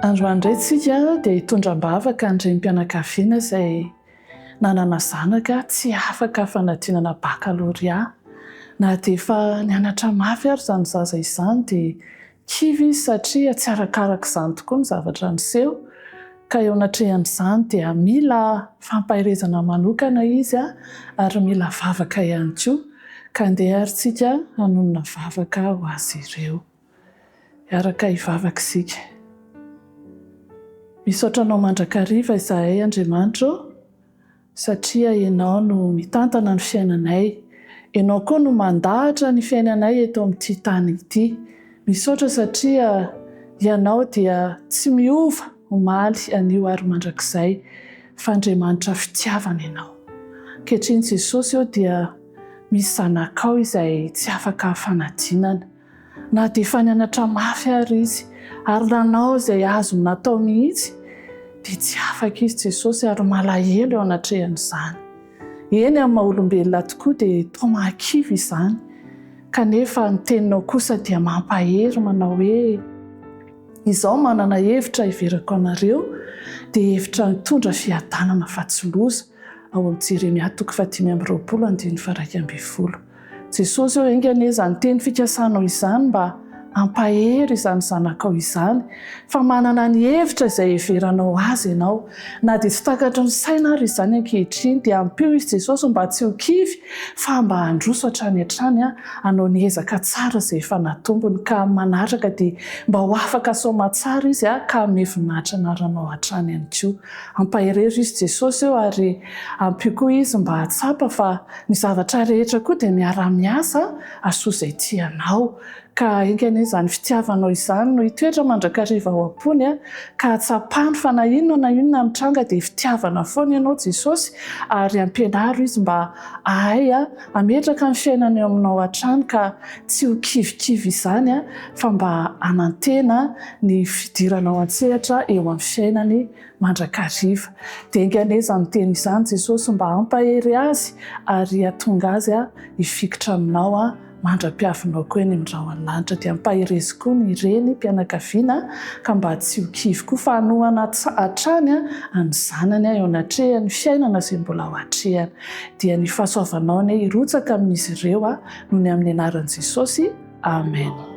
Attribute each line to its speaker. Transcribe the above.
Speaker 1: Androany indray tsika dia hitondram-bavaka ny renimpianakaviana izay nanana zanaka tsy afaka fanadinana baccalauréat na dia efa nianatra mafy ary izany zaza izany dia kivy izy satria tsy arakaraka izany tokoa ny zavatra niseho ka eo anatrehan'izany dia mila fampahirezana manokana izy ary mila vavaka ihany koa ka andeha ary tsika hanonona vavaka ho azy ireo. Hiaraka hivavaka isika. Misaotranao mandrakariva izahay Andriamanitra satria ianao no mitantana ny fiainanay. Ianao koa no mandahatra ny fiainanay eto amin'ity tany ity. Misaotra satria ianao dia tsy miova omaly anio ary mandrakizay fa Andriamanitra fitiavana ianao. Ankehitriny Jesosy eo dia misy zanakao izay tsy afaka fanadinana na dia efa nianatra mafy ary izy ary nanao izay azo natao mihitsy dia tsy afaka izy Jesosy ary malahelo eo anatrehan'izany. Eny amin'ny maha-olombelona tokoa dia toa-mahakivy izany kanefa ny teninao kosa dia mampahery manao hoe izaho manana hevitra hiverako anareo dia hevitra mitondra fiadanana fa tsy loza ao amin'ny Jeremia 5:20. Jesosy eo engane izany teny fikasanao izany mba ampahery izany zanakao izany fa manana ny hevitra izay heveranao azy ianao na dia tsy takatry ny saina ary izany ankehitriny dia ampio izy Jesosy mba tsy ho kivy fa mba handroso hatrany hatrany hanao ny ezaka tsara izay efa natombony ka manaraka dia mba ho afaka saoma tsara izy ka hanome voninahitra anaranao hatrany ihany koa. Ampahery izy Jesosy eo ary ampio koa izy mba hatsapa fa ny zavatra rehetra koa dia miara-miasa asoa izay tianao ka engane izany fitiavanao izany no hitoetra mandrakariva ao am-pony ka hatsapany fa na inona mitranga dia fitiavana foana ianao Jesosy ary ampianaro izy mba ahay ametraka ny fiainana eo aminao hatrany ka tsy ho kivikivy izany fa mba anantena ny fidiranao an-tsehatra eo amin'ny fiainany mandrakariva. Dia engane izany teny izany Jesosy mba ampahery azy ary hatonga azy hifikotra aminao mandra-piavinao koa eny amin'ny rahona lanitra dia ampaherezi koa ny renimpianakaviana ka mba tsy ho kivy koa fa hanohana hatrany ny zanany eo anatrehany fiainana izay mbola ho hatrehany dia ny fahasoavanao hirotsaka amin'izy ireo noho ny amin'ny anaran'i Jesosy. Amen.